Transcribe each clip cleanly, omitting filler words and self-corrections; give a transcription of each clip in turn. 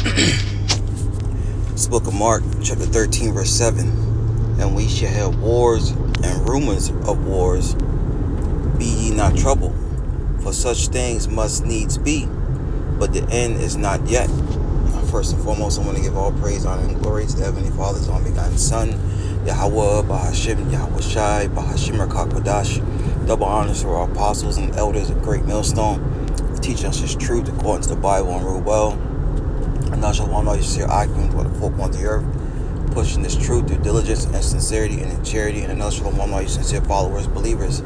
This book of Mark, chapter 13, verse 7. And we shall have wars and rumors of wars. Be ye not troubled, for such things must needs be, but the end is not yet. First and foremost, I want to give all praise, honor, and glory to the Heavenly Father's only begotten Son, YAHAWAH, BAHASHAM, YAHAWASHI, BAHASHAM Rakakadash. Double honors to our apostles and elders of Great Millstone for teaching us His truth according to the Bible and rule well. And now shall one know you share arguments with the folk on the earth, pushing this truth through diligence and sincerity and in charity. And another shall one know you sincere followers, believers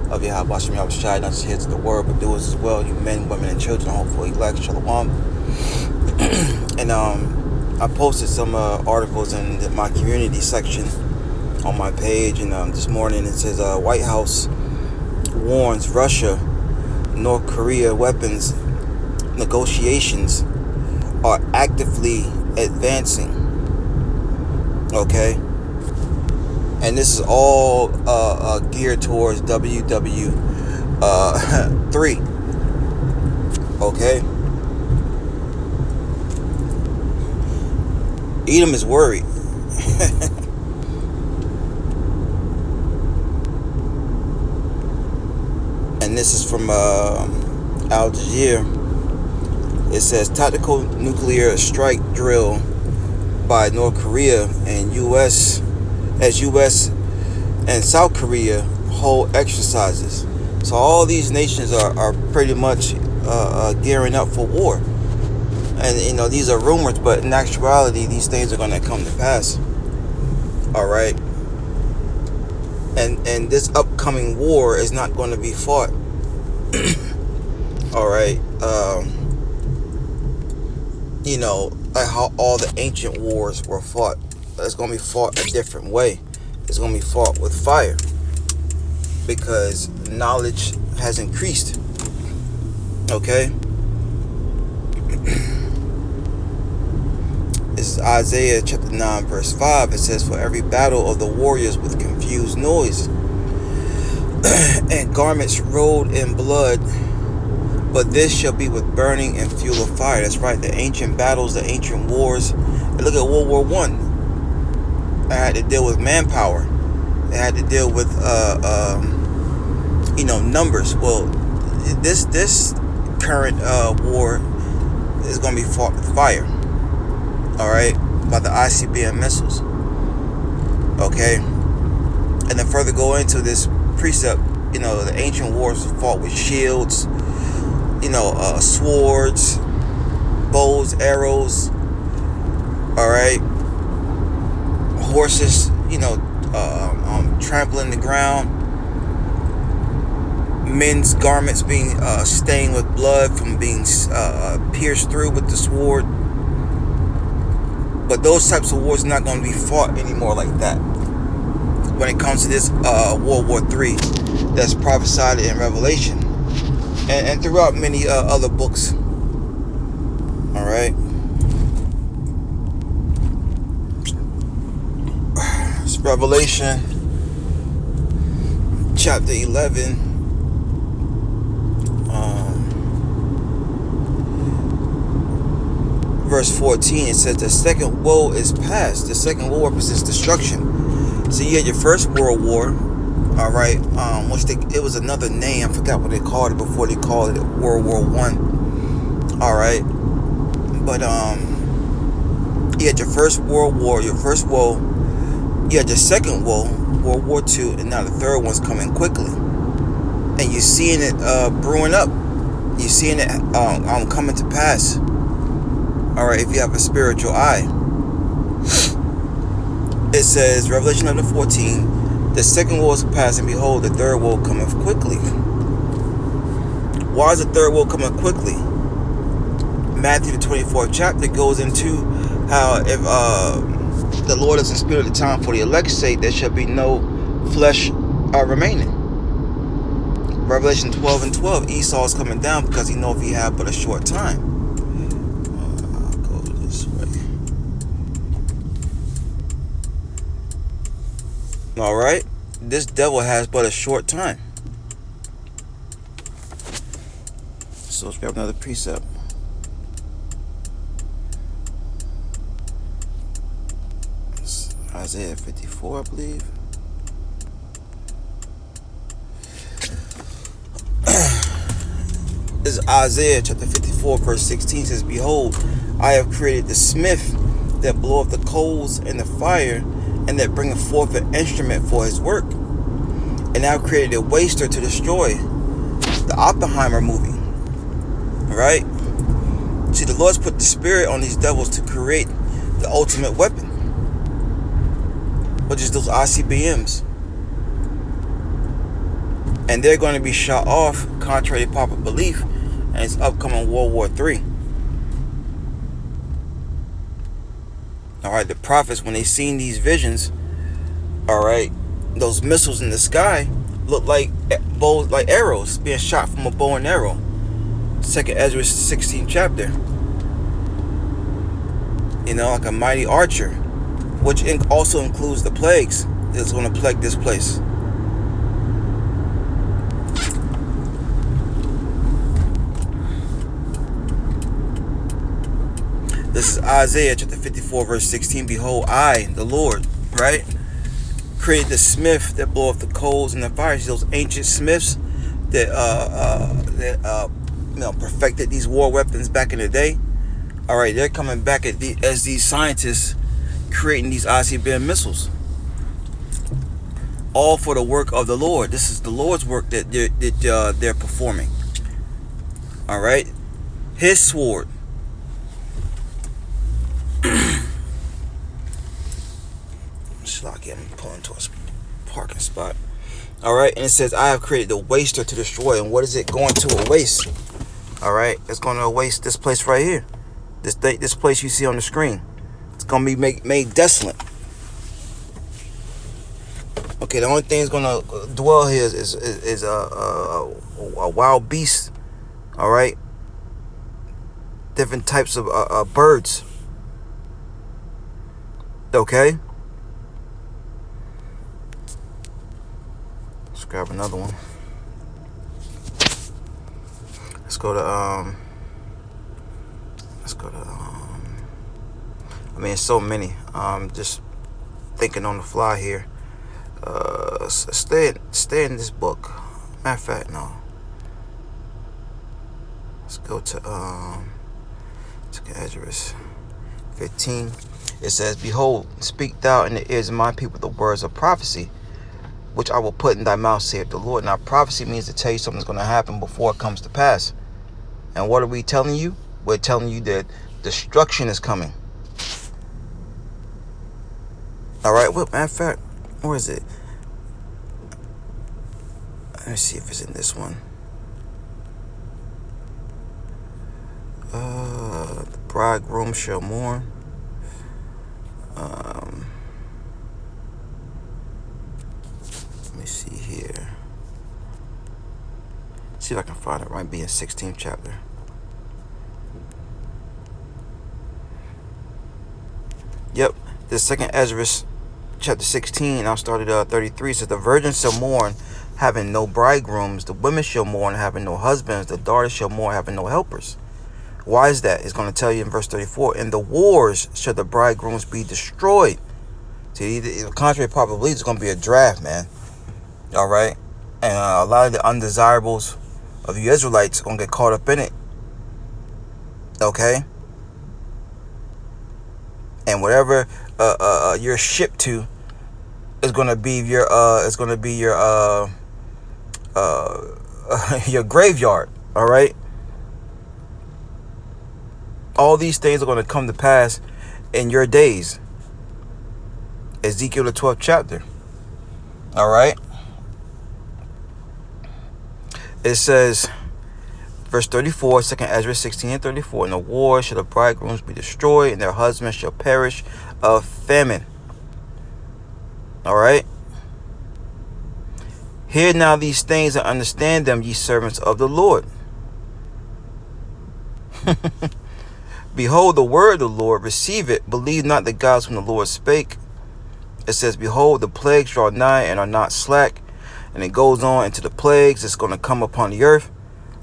of YAHAWASHI, YAHAWASHI, not just hearers of the word, but doers as well. You men, women, and children, hopefully elect. Shalom. And I posted some articles in my community section on my page, and this morning it says White House warns Russia, North Korea weapons negotiations are actively advancing. Okay, and this is all geared towards WW3. Okay. Edom is worried. And this is from Al Jazeera. It says tactical nuclear strike drill by North Korea and U.S. as U.S. and South Korea hold exercises. So all these nations are pretty much gearing up for war. And these are rumors, but in actuality, these things are going to come to pass. All right. And this upcoming war is not going to be fought. All right. Like how all the ancient wars were fought. It's going to be fought a different way. It's going to be fought with fire, because knowledge has increased. Okay. This is Isaiah chapter 9 verse 5. It says, for every battle of the warriors with confused noise and garments rolled in blood, but this shall be with burning and fuel of fire. That's right, the ancient battles, the ancient wars. And look at World War I. It had to deal with manpower. It had to deal with numbers. Well, this current war is going to be fought with fire. All right, by the ICBM missiles. Okay, and then further go into this precept. The ancient wars fought with shields, swords, bows, arrows. All right, horses, trampling the ground. Men's garments being stained with blood from being pierced through with the sword. But those types of wars are not going to be fought anymore like that. When it comes to this World War III that's prophesied in Revelation and throughout many other books. All right. It's Revelation chapter 11. Verse 14, it says the second woe is past. The second woe represents destruction. So you had your first World War, all right, it was another name. I forgot what they called it before they called it World War I. All right, but you had your first World War, your first woe. You had your second woe, World War II, and now the third one's coming quickly. And you're seeing it brewing up. You're seeing it coming to pass. All right, if you have a spiritual eye. It says, Revelation 11:14, the second woe is past, and behold, the third woe cometh quickly. Why is the third woe coming quickly? Matthew the 24th chapter goes into how if the Lord is in spirit at the time for the elect's sake, there shall be no flesh remaining. Revelation 12:12, Esau is coming down because he knows he have but a short time. All right, this devil has but a short time. So let's grab another precept. Isaiah 54, I believe. This is Isaiah chapter 54, verse 16. Says, behold, I have created the smith that bloweth the coals and the fire, and that bringeth forth an instrument for his work. And I have created a waster to destroy. The Oppenheimer movie. Right? See, the Lord's put the spirit on these devils to create the ultimate weapon, which is those ICBMs. And they're going to be shot off, contrary to popular belief, and it's upcoming World War III. Alright, the prophets, when they seen these visions, alright, those missiles in the sky look like bows, like arrows being shot from a bow and arrow. 2nd Ezra 16th chapter. You know, like a mighty archer, which also includes the plagues that's going to plague this place. This is Isaiah chapter 54, verse 16. Behold, I, the Lord, right, created the smith that bloweth the coals and the fire. Those ancient smiths that perfected these war weapons back in the day. All right, they're coming back as these scientists creating these ICBM missiles. All for the work of the Lord. This is the Lord's work that they're performing. All right, His sword. I'm pulling to a parking spot. All right, and it says, I have created the waster to destroy. And what is it going to waste? All right, it's going to waste this place right here. This place you see on the screen. It's going to be made desolate. Okay, the only thing that's going to dwell here is a wild beast. All right, different types of birds. Okay. Let's grab another one. Let's go to I mean, so many. Just thinking on the fly here. Stay in this book. Matter of fact, no. Let's go to Ezra 15. It says, behold, speak thou in the ears of my people the words of prophecy, which I will put in thy mouth, saith the Lord. Now, prophecy means to tell you something's going to happen before it comes to pass. And what are we telling you? We're telling you that destruction is coming. All right. Well, matter of fact, where is it? Let me see if it's in this one. The bridegroom shall mourn. Let me see here. See if I can find it. Might be in 16th chapter. Yep, the 2nd Ezra chapter 16. I'll start at 33. Says, the virgins shall mourn, having no bridegrooms. The women shall mourn, having no husbands. The daughters shall mourn, having no helpers. Why is that? It's going to tell you in verse 34. In the wars shall the bridegrooms be destroyed. See, contrary to popular belief, it's going to be a draft, man. All right, and a lot of the undesirables of the Israelites are going to get caught up in it. Okay, and whatever you're shipped to is going to be your your graveyard. All right. All these things are going to come to pass in your days. Ezekiel the 12th chapter. All right. It says, verse 34, 2nd Ezra 16 and 34. In the war shall the bridegrooms be destroyed, and their husbands shall perish of famine. All right. Hear now these things and understand them, ye servants of the Lord. Behold the word of the Lord, receive it. Believe not the gods whom the Lord spake. It says, behold, the plagues draw nigh and are not slack. And it goes on into the plagues that's going to come upon the earth.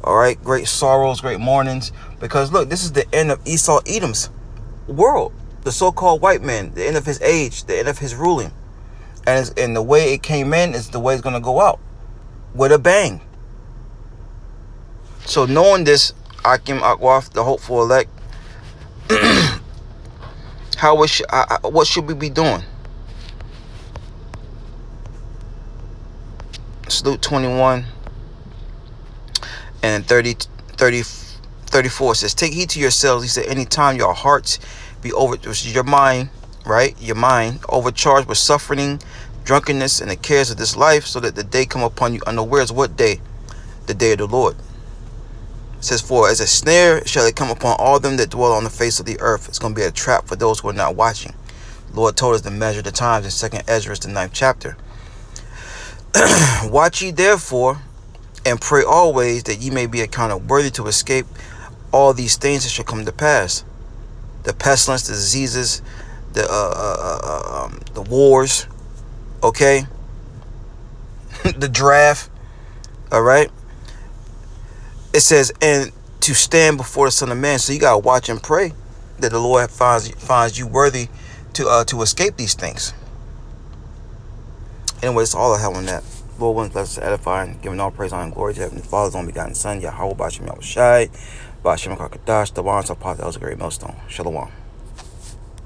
All right, great sorrows, great mournings. Because look, this is the end of Esau Edom's world. the so-called white man, the end of his age, the end of his ruling. And the way it came in is the way it's going to go out, with a bang. So knowing this, Akim Akwaf, the hopeful elect, what should we be doing? Salute 21 and 34 says, take heed to yourselves. He said, anytime your hearts be your mind, right? Your mind overcharged with suffering, drunkenness, and the cares of this life, so that the day come upon you unawares. What day? The day of the Lord. It says, for as a snare shall it come upon all them that dwell on the face of the earth. It's going to be a trap for those who are not watching. The Lord told us to measure the times in 2nd Ezra, the 9th chapter. Watch ye therefore, and pray always, that ye may be accounted worthy to escape all these things that shall come to pass. The pestilence, the diseases, the wars, okay? The draft, all right? It says, and to stand before the Son of Man. So you got to watch and pray that the Lord finds you worthy to escape these things. Anyway, that's all I have on that. Lord willing, bless us, edifying, giving all praise, honor, and glory to Heavenly Father's only begotten Son, YAHAWAH, BAHASHAM, YAHAWASHI, BAHASHAM, KAKADASH, the one, so part that was a great millstone. Shalom.